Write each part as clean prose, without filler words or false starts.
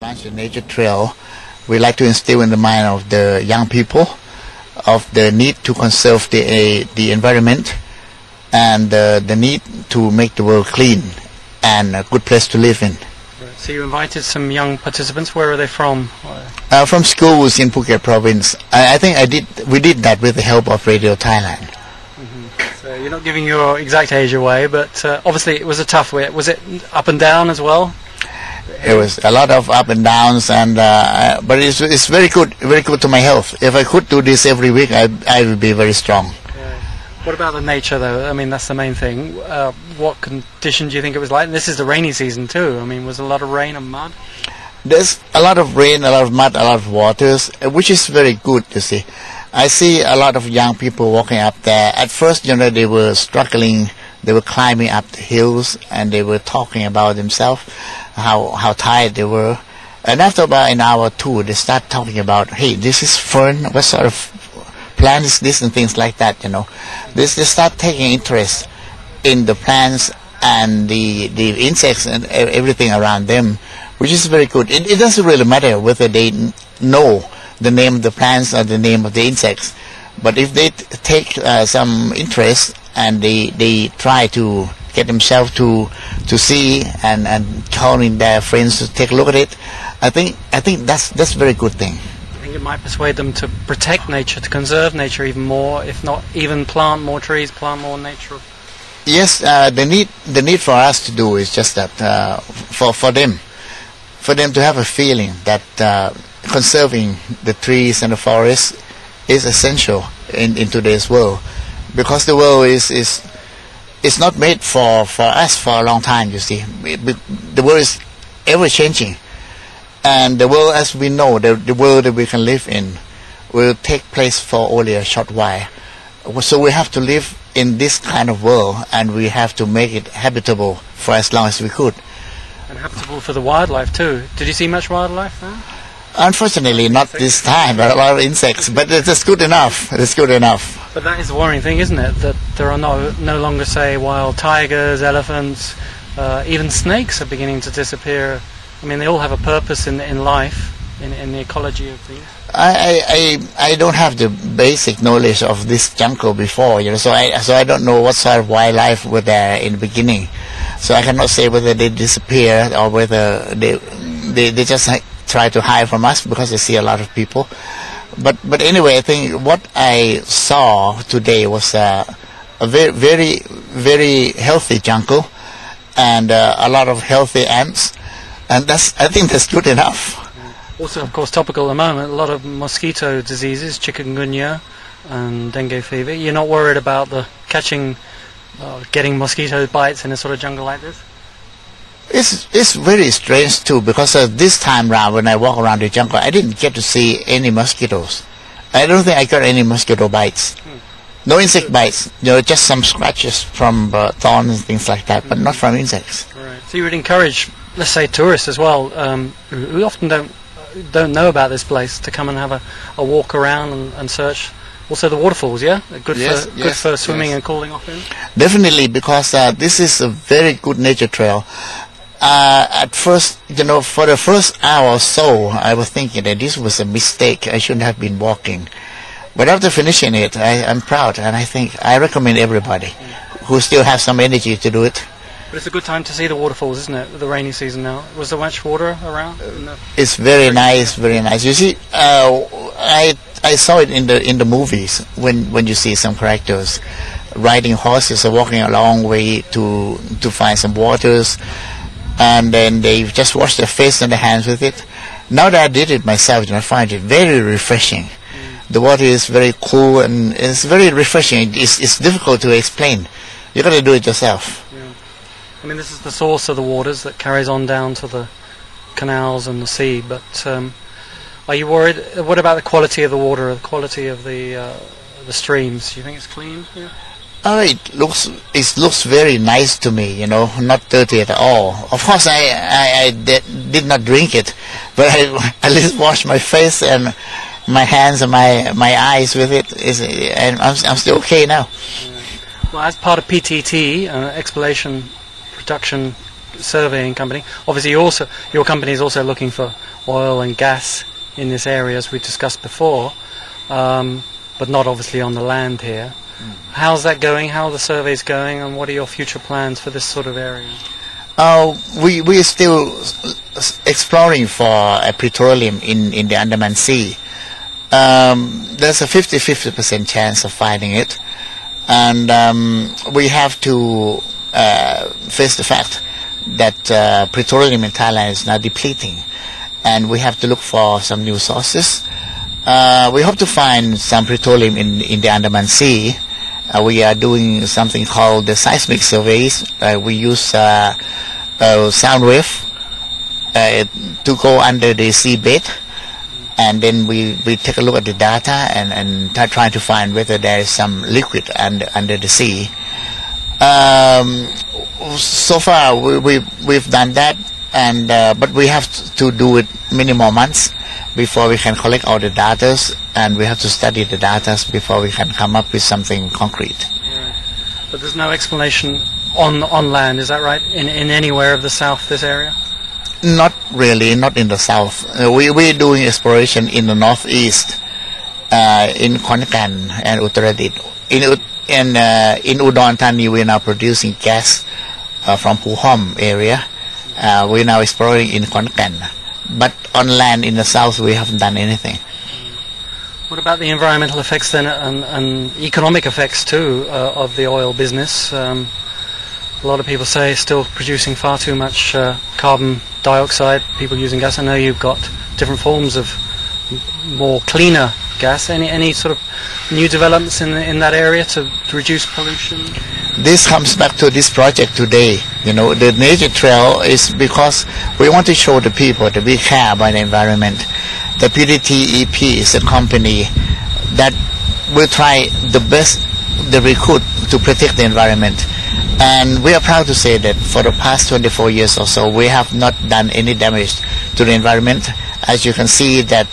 Launch a nature trail. We like to instill in the mind of the young people of the need to conserve the environment and the need to make the world clean and a good place to live in. So you invited some young participants. Where are they from? From schools in Phuket province. I think we did that with the help of Radio Thailand. So you're not giving your exact age away, but obviously it was a tough way. Was it up and down as well? It was a lot of up and downs, and but it's very good to my health. If I could do this every week, I would be very strong. Yeah. What about the nature, though? I mean, that's the main thing. What conditions do you think it was like? And this is the rainy season too. I mean, was a lot of rain and mud? There's a lot of rain, a lot of mud, a lot of waters, which is very good to see. I see a lot of young people walking up there. At first, they were struggling. They were climbing up the hills, and they were talking about themselves, how tired they were. And after about an hour or two, they start talking about, hey, this is fern, what sort of plant is this, and things like that, They start taking interest in the plants and the insects and everything around them, which is very good. It doesn't really matter whether they know the name of the plants or the name of the insects. But if they take some interest and they try to get themselves to see and calling their friends to take a look at it, I think that's a very good thing. I think it might persuade them to protect nature, to conserve nature even more, if not even plant more trees, plant more nature. Yes, the need for us to do is just that for them to have a feeling that conserving the trees and the forests is essential in today's world, because the world is not made for us for a long time. You see, the world is ever changing, and the world as we know, the world that we can live in, will take place for only a short while. So we have to live in this kind of world, and we have to make it habitable for as long as we could. And habitable for the wildlife too. Did you see much wildlife there? Unfortunately, not this time, but a lot of insects. But it's good enough. It's good enough. But that is the worrying thing, isn't it? That there are no longer, say, wild tigers, elephants, even snakes are beginning to disappear. I mean, they all have a purpose in life, in the ecology of things. I don't have the basic knowledge of this jungle before, so I don't know what sort of wildlife were there in the beginning. So I cannot say whether they disappeared or whether they just try to hide from us because they see a lot of people. But anyway, I think what I saw today was a very, very, very healthy jungle and a lot of healthy ants, and I think that's good enough. Also, of course, topical at the moment, a lot of mosquito diseases, chikungunya and dengue fever. You're not worried about getting mosquito bites in a sort of jungle like this? It's very strange too, because this time round when I walk around the jungle, I didn't get to see any mosquitoes. I don't think I got any mosquito bites. No insect bites, just some scratches from thorns and things like that, but not from insects. Right. So you would encourage, let's say, tourists as well, who often don't know about this place, to come and have a walk around and search. Also the waterfalls, yeah? Good for swimming and cooling off in? Definitely, because this is a very good nature trail. At first, for the first hour or so, I was thinking that this was a mistake. I shouldn't have been walking. But after finishing it, I'm proud, and I recommend everybody who still have some energy to do it. But it's a good time to see the waterfalls, isn't it? The rainy season now. Was there much water around? It's very nice, very nice. You see, I saw it in the movies when you see some characters riding horses or walking a long way to find some waters, and then they just wash their face and their hands with it. Now that I did it myself, I find it very refreshing. The water is very cool and it's very refreshing. It's difficult to explain. You got to do it yourself. Yeah. I mean, this is the source of the waters that carries on down to the canals and the sea. But are you worried? What about the quality of the water, the quality of the streams? Do you think it's clean? Yeah. It looks very nice to me, not dirty at all. Of course, I did not drink it, but I at least washed my face and my hands and my eyes with it, and I'm still okay now. Well, as part of PTT Exploration Production surveying company. Obviously, your company is also looking for oil and gas in this area, as we discussed before, but not obviously on the land here. How's that going? How are the surveys going, and what are your future plans for this sort of area? We are still exploring for petroleum in the Andaman Sea. There's a 50% chance of finding it, and we have to face the fact that petroleum in Thailand is now depleting, and we have to look for some new sources. We hope to find some petroleum in the Andaman Sea. We are doing something called the seismic surveys. We use sound wave to go under the seabed, and then we take a look at the data and try to find whether there is some liquid under the sea. So far we've done that, and but we have to do it many more months before we can collect all the data, and we have to study the data before we can come up with something concrete. Right. But there's no explanation on land, is that right? In anywhere of the south, this area? Not really, not in the south. We're doing exploration in the northeast, in Khon Kaen and Uttaradit. In Udon Thani, we're now producing gas from Puhom area. We're now exploring in Khon Kaen. But on land in the south, we haven't done anything. What about the environmental effects then, and economic effects too, of the oil business? A lot of people say still producing far too much carbon dioxide, people using gas. I know you've got different forms of more cleaner gas. Any sort of new developments in that area to reduce pollution? This comes back to this project today. You know, the nature trail is because we want to show the people that we care about the environment. The PTT is a company that will try the best that we could to protect the environment. And we are proud to say that for the past 24 years or so, we have not done any damage to the environment. As you can see that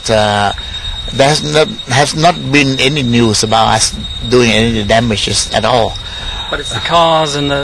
there has not been any news about us doing any damages at all. But it's the cars and the